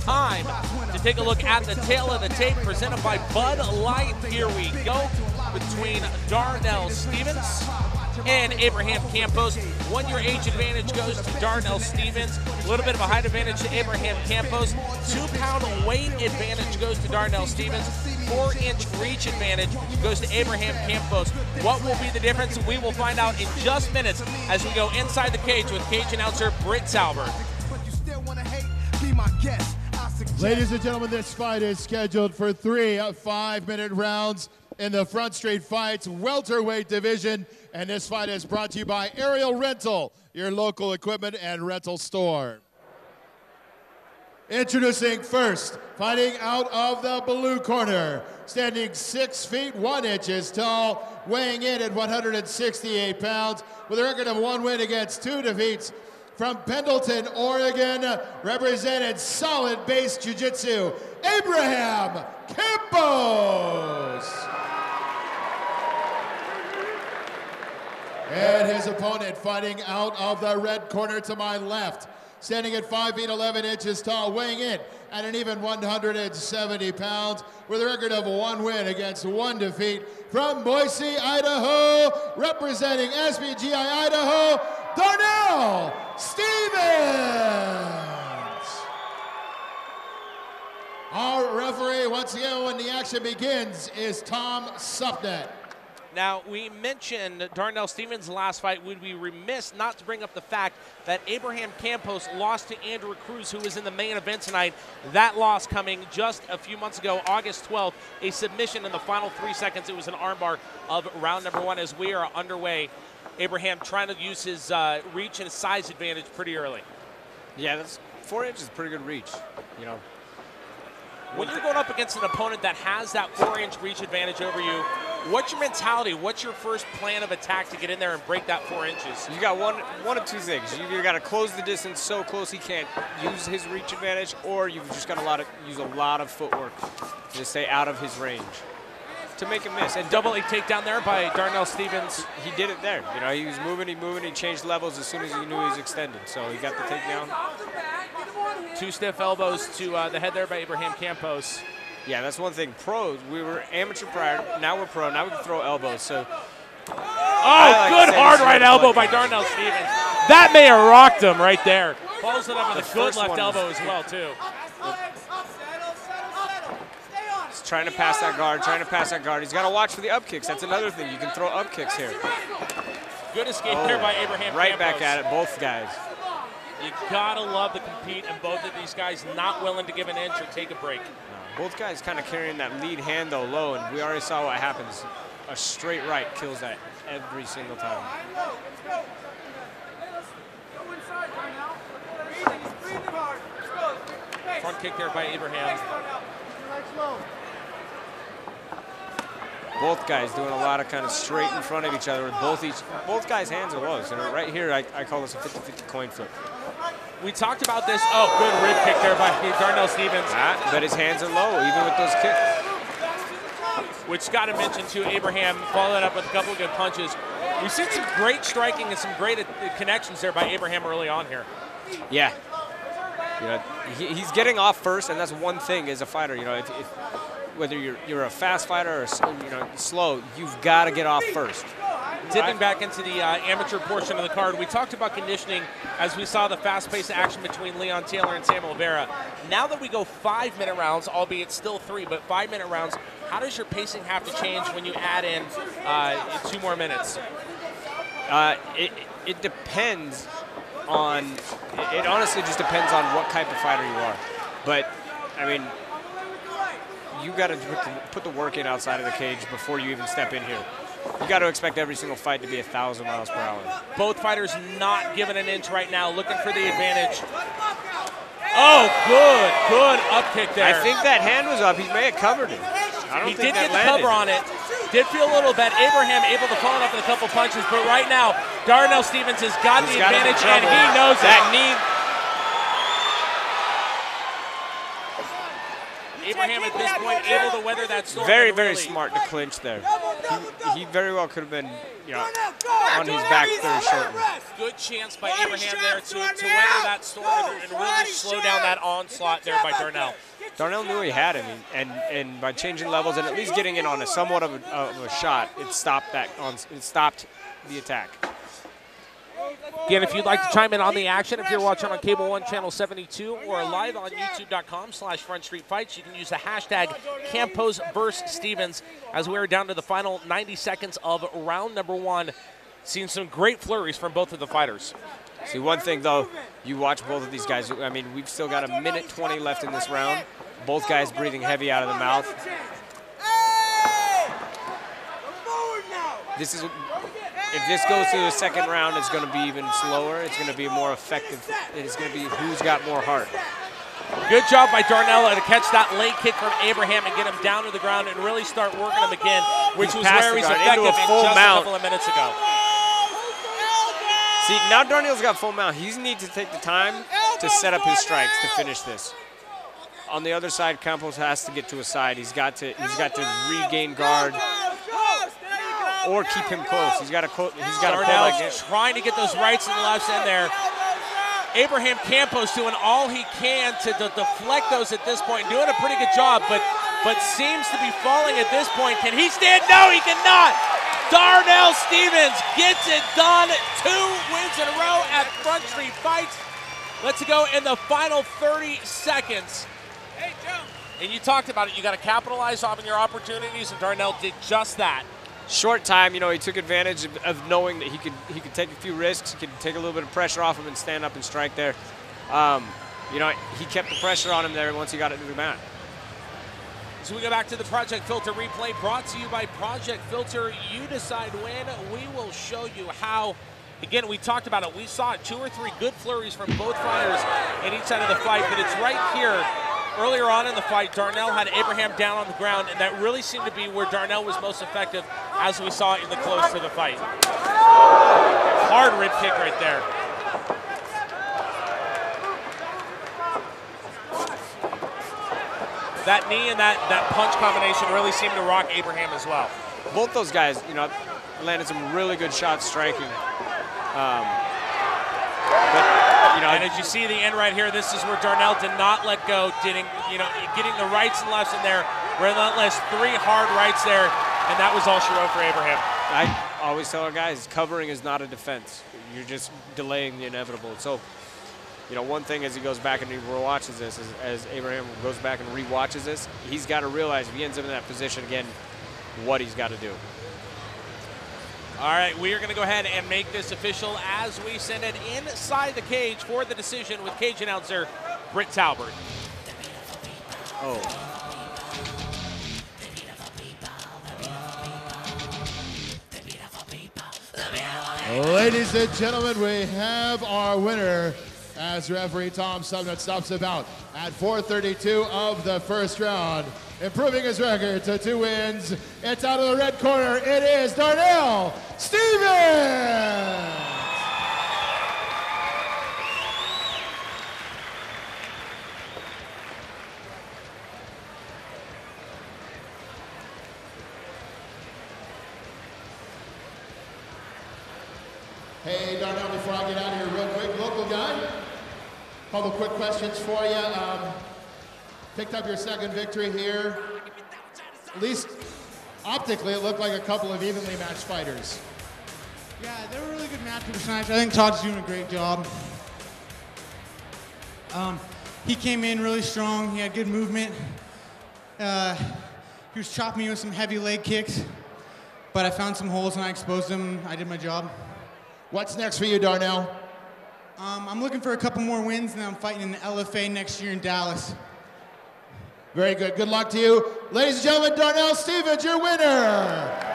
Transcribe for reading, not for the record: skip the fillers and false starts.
time to take a look at the tail of the tape presented by Bud Light. Here we go between Darneal Stephens and Abraham Campos. 1 year age advantage goes to Darneal Stephens. A little bit of a height advantage to Abraham Campos. 2-pound weight advantage goes to Darneal Stephens. 4-inch reach advantage goes to Abraham Campos. What will be the difference? We will find out in just minutes as we go inside the cage with cage announcer Britt Salber. Ladies and gentlemen, this fight is scheduled for 3 5-minute rounds in the Front Street Fights welterweight division. And this fight is brought to you by Aerial Rental, your local equipment and rental store. Introducing first, fighting out of the blue corner, standing 6 feet 1 inches tall, weighing in at 168 pounds, with a record of 1 win against 2 defeats. From Pendleton, Oregon, represented solid base jiu-jitsu, Abraham Campos. And his opponent fighting out of the red corner to my left, standing at 5 feet 11 inches tall, weighing in at an even 170 pounds, with a record of 1 win against 1 defeat. From Boise, Idaho, representing SBGI Idaho, Darneal Stephens. Our referee, once again, when the action begins, is Tom Supnet. Now, we mentioned Darneal Stephens' last fight. We'd be remiss not to bring up the fact that Abraham Campos lost to Andrew Cruz, who was in the main event tonight. That loss coming just a few months ago, August 12th, a submission in the final 3 seconds. It was an armbar of round number 1 as we are underway. Abraham trying to use his reach and his size advantage pretty early. Yeah, that's 4 inches is pretty good reach, you know. When you're going up against an opponent that has that 4-inch reach advantage over you, what's your mentality? What's your first plan of attack to get in there and break that 4 inches? You got one of two things. You either got to close the distance so close he can't use his reach advantage, or you've just got to use a lot of footwork to stay out of his range to make him miss. And double leg takedown there by Darneal Stephens. He did it there. You know, he was moving, he changed levels as soon as he knew he was extended. So he got the takedown. 2 stiff elbows to the head there by Abraham Campos. Yeah, that's one thing. Pros, we were amateur prior, now we're pro, now we can throw elbows. So, good hard right elbow by Darneal Stephens. That may have rocked him right there. Follows it up with a good left elbow as well, too. He's trying to pass that guard, He's got to watch for the up kicks. That's another thing. You can throw up kicks here. Good escape there by Abraham right Campos. Back at it, both guys. You gotta love the compete, and both of these guys not willing to give an inch or take a break. No, both guys kind of carrying that lead hand though low, and we already saw what happens. A straight right kills that every single time. Front kick there by Abraham. Both guys doing a lot of kind of straight in front of each other. Both guys' hands are low. So right here, I call this a 50-50 coin flip. We talked about this. Oh, good rib kick there by Darneal Stephens. But his hands are low, even with those kicks. Which got to mention, too, Abraham followed up with a couple of good punches. We've seen some great striking and some great connections there by Abraham early on here. Yeah. You know, he's getting off first, and that's one thing as a fighter. You know, whether you're a fast fighter or slow, you've got to get off first. Dipping back into the amateur portion of the card, we talked about conditioning as we saw the fast-paced action between Leon Taylor and Samuel Vera. Now that we go 5-minute rounds, albeit still 3, but 5-minute rounds, how does your pacing have to change when you add in 2 more minutes? It depends on, it honestly just depends on what type of fighter you are. But, I mean, you got to put the work in outside of the cage before you even step in here. You got to expect every single fight to be 1,000 miles per hour. Both fighters not giving an inch right now, looking for the advantage. Oh, good up kick there. I think that hand was up. He may have covered it. He did get the cover on it. Did feel a little bit. Abraham able to follow up with a couple punches, but right now, Darneal Stephens has got the advantage, and he knows that it. knee. Abraham at this point able to weather that storm. Very smart to clinch there. he very well could have been, you know, on his back third short. Good chance by Abraham there to weather that storm and really slow down that onslaught there by Darneal. Darneal knew he had him, and by changing levels and at least getting in on a somewhat of a shot, it stopped the attack. Again, if you'd like to chime in on the action, if you're watching on Cable 1 Channel 72 or live on YouTube.com/Front Street Fights, you can use the hashtag Campos vs. Stephens as we're down to the final 90 seconds of round number 1. Seen some great flurries from both of the fighters. See, one thing, though, you watch both of these guys. I mean, we've still got a minute 20 left in this round. Both guys breathing heavy out of the mouth. If this goes to the second round, it's going to be even slower. It's going to be more effective. It's going to be who's got more heart. Good job by Darneal to catch that late kick from Abraham and get him down to the ground and really start working him again, which was where he's effective in just a couple of minutes ago. See, now Darneal's got full mount. He needs to take the time to set up his strikes to finish this. On the other side, Campos has to get to his side. He's got to regain guard or keep him close. He's got to pull like it. Trying to get those rights and lefts in there. Abraham Campos doing all he can to deflect those at this point, doing a pretty good job, but seems to be falling at this point. Can he stand? No, he cannot. Darneal Stephens gets it done. 2 wins in a row at Front Street Fights. Let's go in the final 30 seconds. Hey, Joe. And you talked about it. You got to capitalize on your opportunities, and Darneal did just that. Short time, you know, he took advantage of knowing that he could take a few risks, he could take a little bit of pressure off him and stand up and strike there. You know, he kept the pressure on him there once he got it to the mat. So we go back to the Project Filter replay, brought to you by Project Filter. You decide when. We will show you how. Again, we talked about it. We saw 2 or 3 good flurries from both fighters in each side of the fight, but it's right here. Earlier on in the fight, Darneal had Abraham down on the ground, and that really seemed to be where Darneal was most effective, as we saw in the close to the fight. Hard rib kick right there. That knee and that punch combination really seemed to rock Abraham as well. Both those guys, you know, landed some really good shots striking. You know, and as you see the end right here, this is where Darneal did not let go, getting the rights and lefts in there, relentless, 3 hard rights there, and that was all she wrote for Abraham. I always tell our guys, covering is not a defense. You're just delaying the inevitable. So, you know, one thing as he goes back and he rewatches this, as Abraham goes back and rewatches this, he's got to realize if he ends up in that position again, what he's got to do. All right, we are going to go ahead and make this official as we send it inside the cage for the decision with cage announcer Britt Talbert. Oh. Ladies and gentlemen, we have our winner as referee Tom Sumner stops the bout at 4:32 of the first round. Improving his record to 2 wins. It's out of the red corner. It is Darneal Stephens. Hey, Darneal, before I get out of here real quick, local guy, couple quick questions for you. Picked up your second victory here. At least optically, it looked like a couple of evenly matched fighters. Yeah, they were really good matchups tonight. I think Todd's doing a great job. He came in really strong. He had good movement. He was chopping me with some heavy leg kicks, but I found some holes and I exposed them. I did my job. What's next for you, Darneal? I'm looking for a couple more wins, and I'm fighting in the LFA next year in Dallas. Very good. Good luck to you. Ladies and gentlemen, Darneal Stephens, your winner.